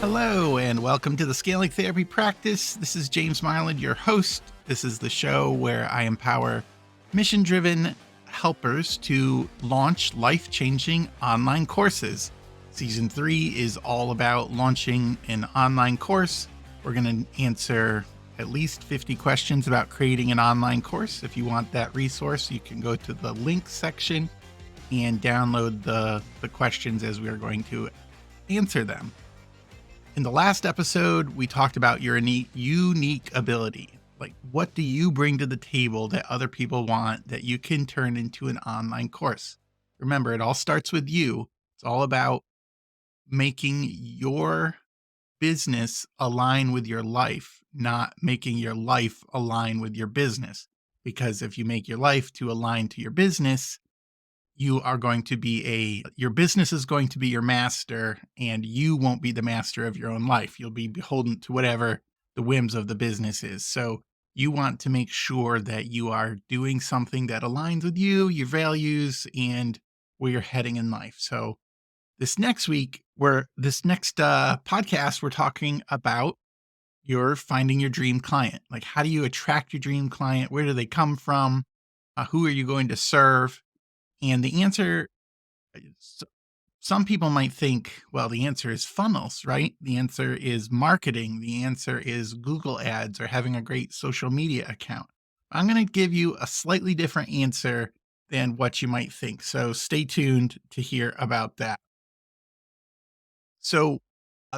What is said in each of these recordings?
Hello, and welcome to the Scaling Therapy Practice. This is James Marland, your host. This is the show where I empower mission driven helpers to launch life changing online courses. Season 3 is all about launching an online course. We're going to answer at least 50 questions about creating an online course. If you want that resource, you can go to the link section and download the questions as we are going to answer them. In the last episode, we talked about your unique ability. Like, what do you bring to the table that other people want that you can turn into an online course? Remember, it all starts with you. It's all about making your business align with your life, not making your life align with your business. Because if you make your life to align to your business, you are going to be your business is going to be your master, and you won't be the master of your own life. You'll be beholden to whatever the whims of the business is. So you want to make sure that you are doing something that aligns with you, your values, and where you're heading in life. So this next podcast, we're talking about your finding your dream client. Like, how do you attract your dream client? Where do they come from? Who are you going to serve? And the answer, s- some people might think, well, the answer is funnels, right? The answer is marketing. The answer is Google ads or having a great social media account. I'm going to give you a slightly different answer than what you might think. So stay tuned to hear about that. So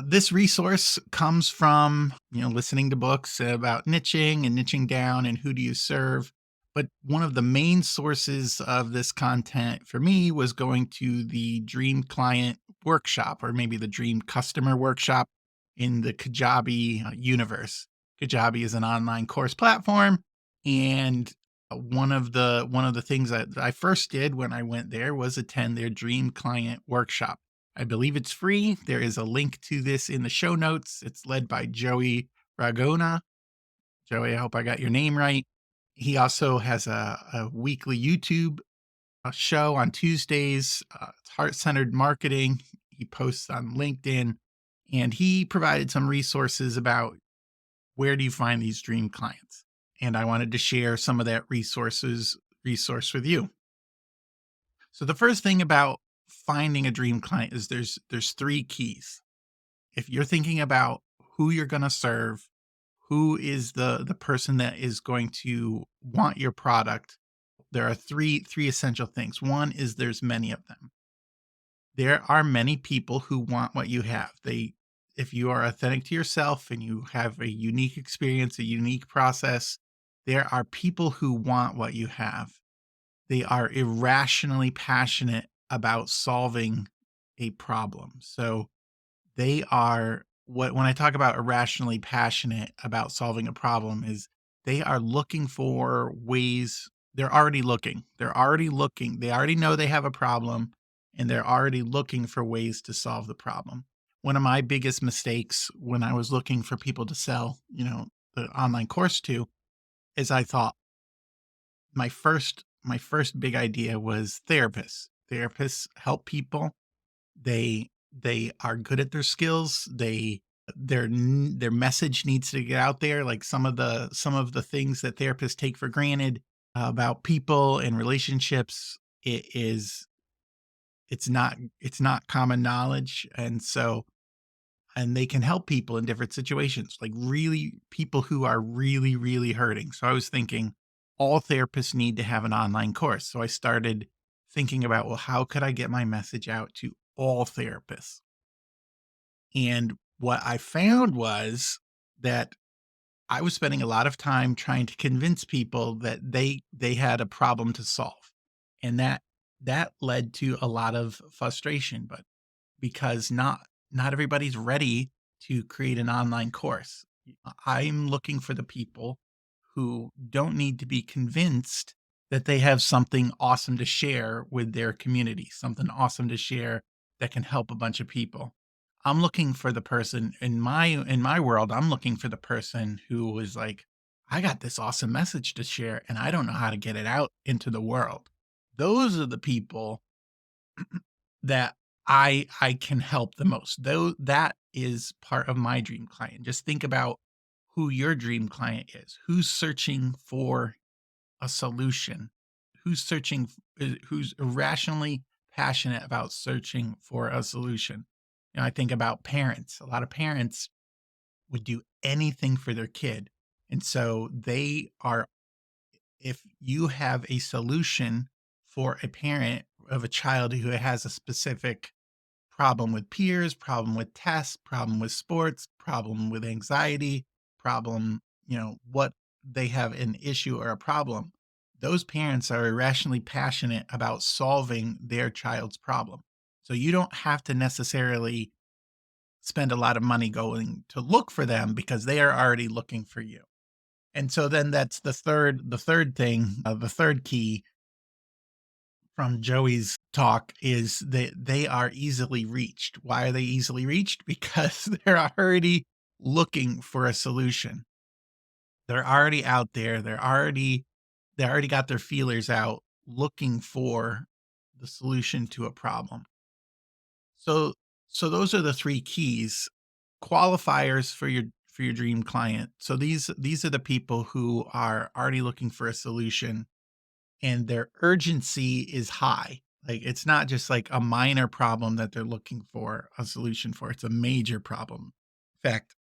this resource comes from, listening to books about niching and niching down and who do you serve. But one of the main sources of this content for me was going to the Dream Client Workshop, or maybe the Dream Customer Workshop in the Kajabi universe. Kajabi is an online course platform, and one of the things that I first did when I went there was attend their Dream Client Workshop. I believe it's free. There is a link to this in the show notes. It's led by Joey Ragona. Joey, I hope I got your name right. He also has a weekly YouTube show on Tuesdays. It's Heart Centered Marketing. He posts on LinkedIn, and he provided some resources about where do you find these dream clients. And I wanted to share some of that resource with you. So the first thing about finding a dream client is there's three keys. If you're thinking about who you're going to serve, who is the person that is going to want your product, there are three essential things. One is there's many of them. There are many people who want what you have. If you are authentic to yourself and you have a unique experience, a unique process, there are people who want what you have. They are irrationally passionate about solving a problem. So they are when I talk about irrationally passionate about solving a problem is they are looking for ways. They're already looking. They're already looking. They already know they have a problem, and they're already looking for ways to solve the problem. One of my biggest mistakes when I was looking for people to sell, the online course to, is I thought my first big idea was therapists. Therapists help people. They are good at their skills. Their message needs to get out there. Like some of the things that therapists take for granted about people and relationships, it's not common knowledge, and they can help people in different situations, like really people who are really, really hurting. So I was thinking all therapists need to have an online course. So I started thinking about, well, how could I get my message out to all therapists? And what I found was that I was spending a lot of time trying to convince people that they had a problem to solve. And that led to a lot of frustration, but because not everybody's ready to create an online course. I'm looking for the people who don't need to be convinced that they have something awesome to share with their community, something awesome to share that can help a bunch of people. I'm looking for the person in my world, I'm looking for the person who was like, I got this awesome message to share and I don't know how to get it out into the world. Those are the people that I can help the most. Though that is part of my dream client. Just think about who your dream client is. Who's searching for a solution? Who's who's irrationally passionate about searching for a solution? I think about parents. A lot of parents would do anything for their kid. And so they are, if you have a solution for a parent of a child who has a specific problem with peers, problem with tests, problem with sports, problem with anxiety, problem, what they have an issue or a problem, those parents are irrationally passionate about solving their child's problem. So you don't have to necessarily spend a lot of money going to look for them because they are already looking for you. And so then that's the third thing, the third key from Joey's talk is that they are easily reached. Why are they easily reached? Because they're already looking for a solution. They're already out there. They already got their feelers out looking for the solution to a problem. So so those are the three keys. Qualifiers for your dream client. So these are the people who are already looking for a solution and their urgency is high. Like it's not just like a minor problem that they're looking for a solution for. It's a major problem. In fact,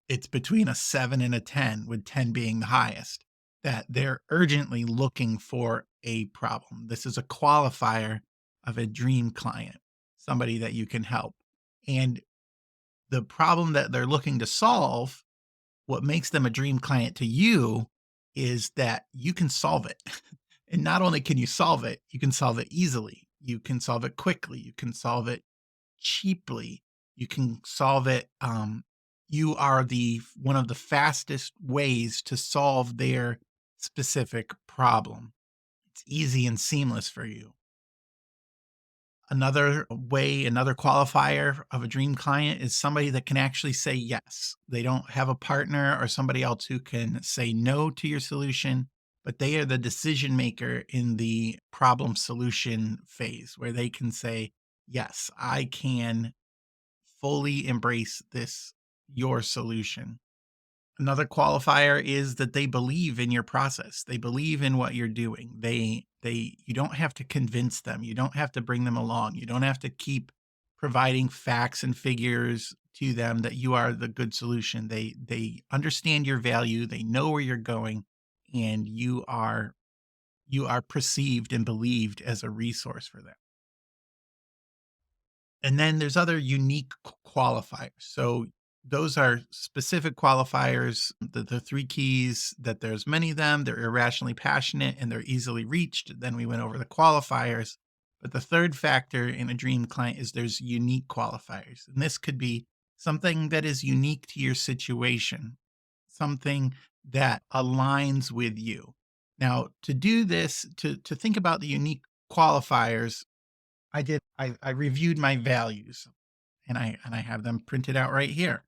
it's between a 7 and a 10, with 10 being the highest, that they're urgently looking for a problem. This is a qualifier of a dream client, somebody that you can help. And the problem that they're looking to solve, what makes them a dream client to you is that you can solve it. And not only can you can solve it easily. You can solve it quickly. You can solve it cheaply. You can solve it. You are the one of the fastest ways to solve their specific problem. It's easy and seamless for you. Another way, another qualifier of a dream client is somebody that can actually say yes. They don't have a partner or somebody else who can say no to your solution, but they are the decision maker in the problem solution phase where they can say, yes, I can fully embrace your solution. Another qualifier is that they believe in your process. They believe in what you're doing. You don't have to convince them. You don't have to bring them along. You don't have to keep providing facts and figures to them that you are the good solution. They understand your value. They know where you're going, and you are perceived and believed as a resource for them. And then there's other unique qualifiers. So those are specific qualifiers. The three keys, that there's many of them. They're irrationally passionate and they're easily reached. Then we went over the qualifiers. But the third factor in a dream client is there's unique qualifiers. And this could be something that is unique to your situation, something that aligns with you. Now, to do this, to think about the unique qualifiers, I reviewed my values, and I have them printed out right here.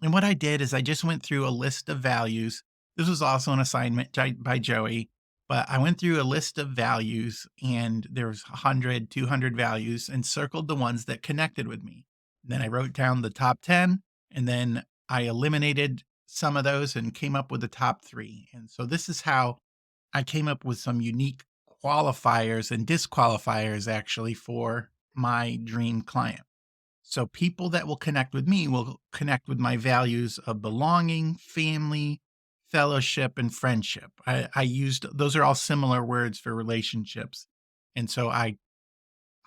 And what I did is I just went through a list of values. This was also an assignment by Joey, but I went through a list of values and there was 100, 200 values, and circled the ones that connected with me. Then I wrote down the top 10, and then I eliminated some of those and came up with the top 3. And so this is how I came up with some unique qualifiers and disqualifiers actually for my dream client. So people that will connect with me will connect with my values of belonging, family, fellowship, and friendship. I used those are all similar words for relationships. And so I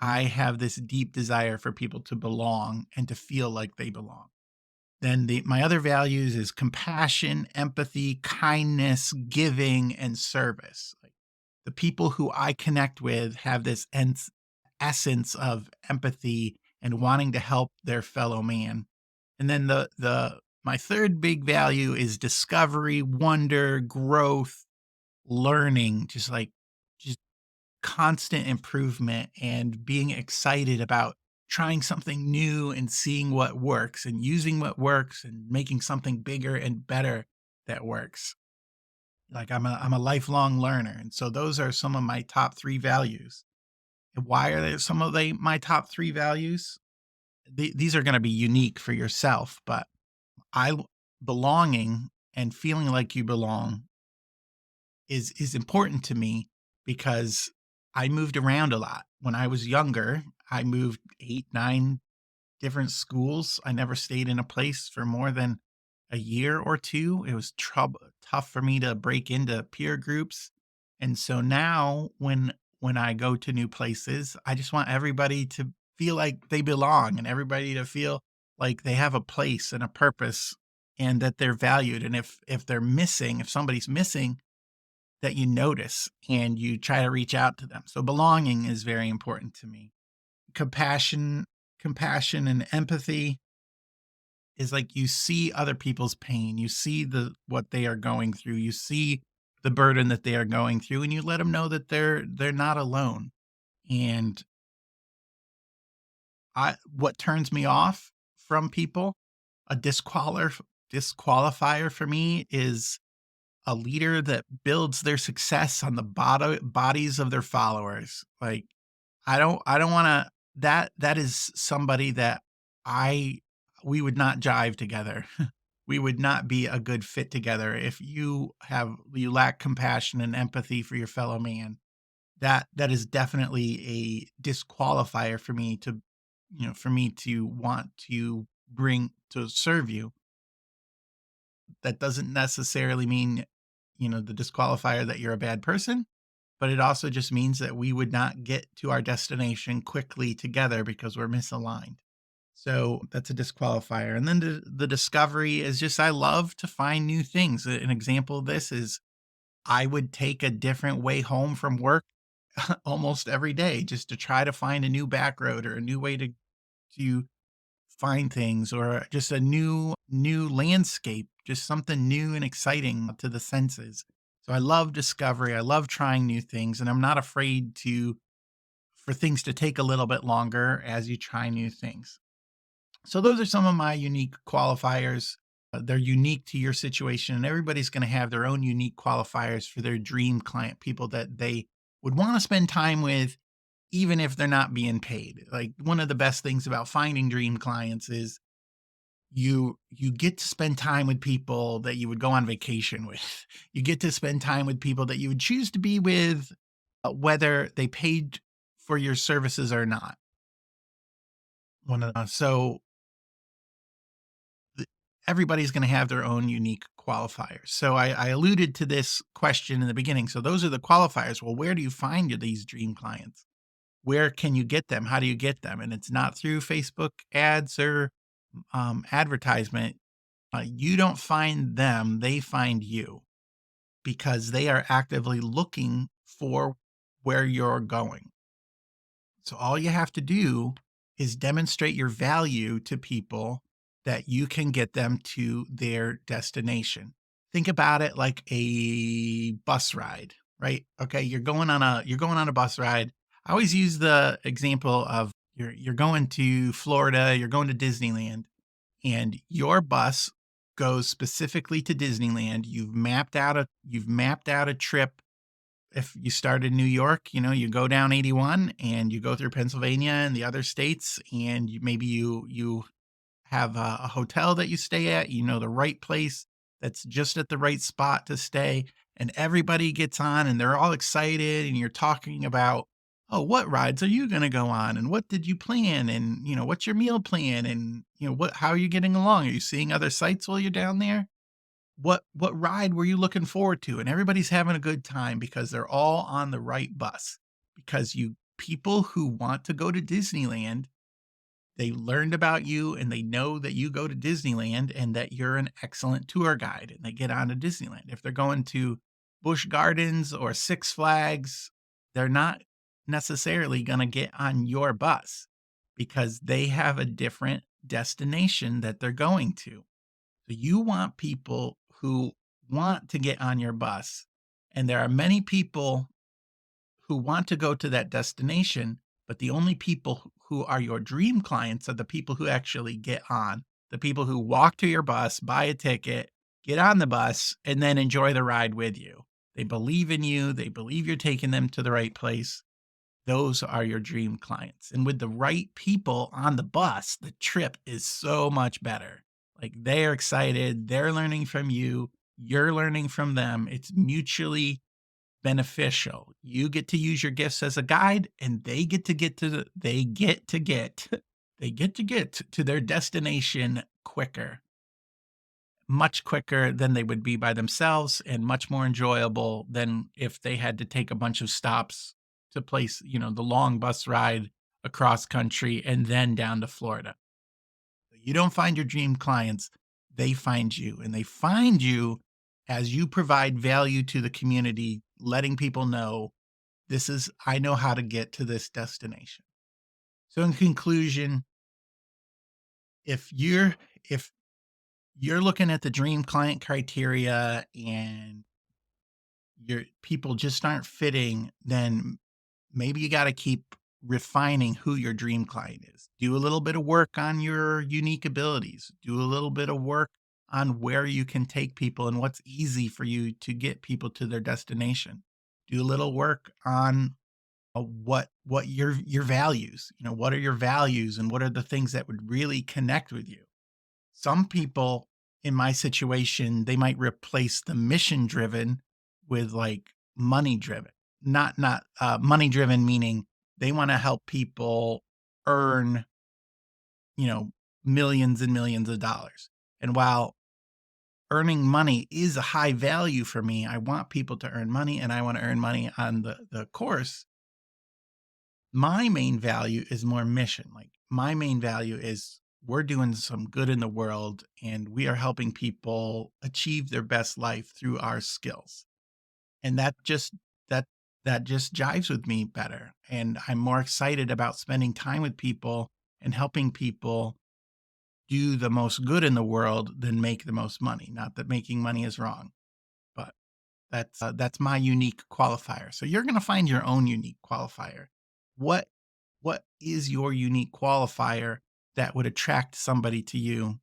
have this deep desire for people to belong and to feel like they belong. Then my other values is compassion, empathy, kindness, giving, and service. Like the people who I connect with have this essence of empathy and wanting to help their fellow man. And then the my third big value is discovery, wonder, growth, learning, just constant improvement and being excited about trying something new and seeing what works and using what works and making something bigger and better that works. Like I'm a lifelong learner. And so those are some of my top 3 values. Why are they some of my top 3 values? These are gonna be unique for yourself, but I belonging and feeling like you belong is important to me because I moved around a lot. When I was younger, I moved 8, 9 different schools. I never stayed in a place for more than a year or 2. It was tough for me to break into peer groups. And so now when I go to new places, I just want everybody to feel like they belong and everybody to feel like they have a place and a purpose and that they're valued. And if they're missing, if somebody's missing, that you notice and you try to reach out to them. So belonging is very important to me. Compassion, compassion and empathy is like you see other people's pain, you see what they are going through, you see the burden that they are going through, and you let them know that they're not alone. And I what turns me off from people, a disqualifier for me is a leader that builds their success on the bodies of their followers. Like I don't wanna that is somebody that I we would not jive together. We would not be a good fit together if you lack compassion and empathy for your fellow man. That is definitely a disqualifier for me to for me to want to bring to serve you. That doesn't necessarily mean, the disqualifier that you're a bad person, but it also just means that we would not get to our destination quickly together because we're misaligned. So that's a disqualifier. And then the discovery is just I love to find new things. An example of this is I would take a different way home from work almost every day just to try to find a new back road or a new way to find things or just a new landscape, just something new and exciting to the senses. So I love discovery. I love trying new things and I'm not afraid to for things to take a little bit longer as you try new things. So those are some of my unique qualifiers. They're unique to your situation and everybody's going to have their own unique qualifiers for their dream client, people that they would want to spend time with even if they're not being paid. Like one of the best things about finding dream clients is you get to spend time with people that you would go on vacation with. You get to spend time with people that you would choose to be with, whether they paid for your services or not. So th- everybody's going to have their own unique qualifiers. So I alluded to this question in the beginning. So those are the qualifiers. Well, where do you find these dream clients? Where can you get them? How do you get them? And it's not through Facebook ads or advertisement. You don't find them, they find you because they are actively looking for where you're going. So all you have to do is demonstrate your value to people that you can get them to their destination. Think about it like a bus ride, right? Okay, you're going on a bus ride. I always use the example of you're going to Florida, you're going to Disneyland, and your bus goes specifically to Disneyland. You've mapped out a trip. If you start in New York, you go down 81 and you go through Pennsylvania and the other states, and maybe you have a hotel that you stay at, the right place that's just at the right spot to stay, and everybody gets on and they're all excited and you're talking about, "Oh, what rides are you gonna go on? And what did you plan? And, what's your meal plan? And, how are you getting along? Are you seeing other sites while you're down there? What ride were you looking forward to?" And everybody's having a good time because they're all on the right bus. Because you people who want to go to Disneyland, they learned about you and they know that you go to Disneyland and that you're an excellent tour guide and they get on to Disneyland. If they're going to Busch Gardens or Six Flags, they're not necessarily going to get on your bus because they have a different destination that they're going to. So you want people who want to get on your bus. And there are many people who want to go to that destination, but the only people who are your dream clients are the people who actually get on, the people who walk to your bus, buy a ticket, get on the bus, and then enjoy the ride with you. They believe in you, they believe you're taking them to the right place. those are your dream clients. And with the right people on the bus, the trip is so much better. Like they're excited, they're learning from you, you're learning from them. It's mutually beneficial. You get to use your gifts as a guide and they get to get to their destination quicker, much quicker than they would be by themselves and much more enjoyable than if they had to take a bunch of stops to place, the long bus ride across country and then down to Florida. You don't find your dream clients, they find you, and they find you as you provide value to the community, letting people know I know how to get to this destination. So in conclusion, if you're if you're looking at the dream client criteria and your people just aren't fitting, then maybe you got to keep refining who your dream client is. Do a little bit of work on your unique abilities. Do a little bit of work on where you can take people and what's easy for you to get people to their destination. Do a little work on what your values, what are your values and what are the things that would really connect with you. Some people in my situation, they might replace the mission driven with like money driven. Not money driven meaning they want to help people earn, you know, millions and millions of dollars. And while earning money is a high value for me, I want people to earn money and I want to earn money on the course. My main value is more mission. Like my main value is we're doing some good in the world and we are helping people achieve their best life through our skills. And that that just jives with me better. And I'm more excited about spending time with people and helping people do the most good in the world than make the most money. Not that making money is wrong, but that's my unique qualifier. So you're going to find your own unique qualifier. What what is your unique qualifier that would attract somebody to you?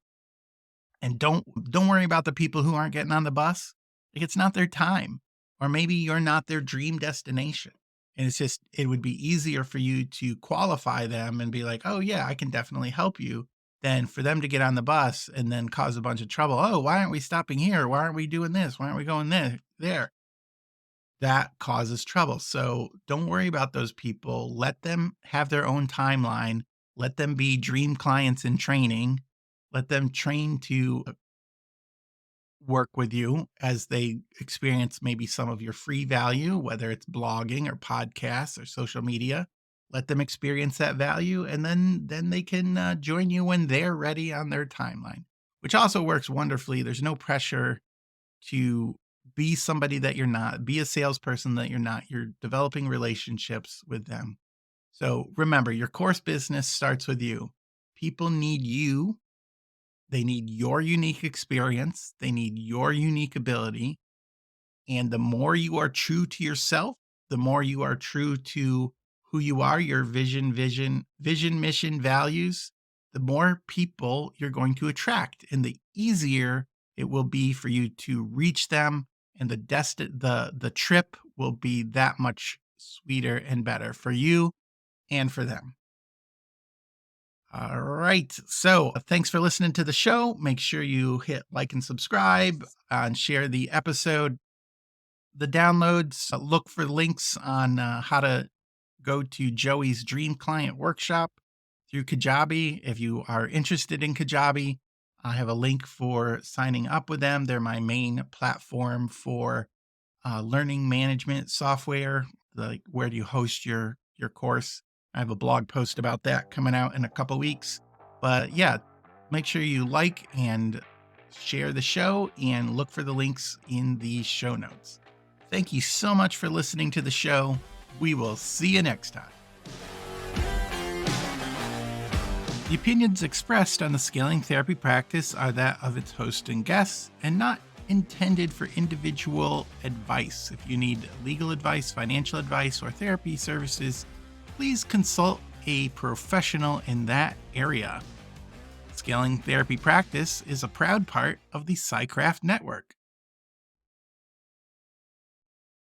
And don't worry about the people who aren't getting on the bus. Like it's not their time. Or maybe you're not their dream destination. And it would be easier for you to qualify them and be like, "Oh yeah, I can definitely help you." Than for them to get on the bus and then cause a bunch of trouble. "Oh, why aren't we stopping here? Why aren't we doing this? Why aren't we going there?" That causes trouble. So don't worry about those people. Let them have their own timeline. Let them be dream clients in training. Let them train to work with you as they experience maybe some of your free value, whether it's blogging or podcasts or social media. Let them experience that value, and then they can join you when they're ready on their timeline, which also works wonderfully. There's no pressure to be somebody that you're not, be a salesperson that you're not. You're developing relationships with them. So remember, your course business starts with you. People need you. They need your unique experience. They need your unique ability. And the more you are true to yourself, the more you are true to who you are, your vision, mission, values, the more people you're going to attract and the easier it will be for you to reach them and the trip will be that much sweeter and better for you and for them. All right. So, thanks for listening to the show. Make sure you hit like and subscribe and share the episode. The downloads, look for links on how to go to Joey's Dream Client Workshop through Kajabi. If you are interested in Kajabi, I have a link for signing up with them. They're my main platform for learning management software. Like where do you host your course? I have a blog post about that coming out in a couple weeks. But yeah, make sure you like and share the show and look for the links in the show notes. Thank you so much for listening to the show. We will see you next time. The opinions expressed on the Scaling Therapy Practice are that of its host and guests and not intended for individual advice. If you need legal advice, financial advice, or therapy services, please consult a professional in that area. Scaling Therapy Practice is a proud part of the SciCraft Network.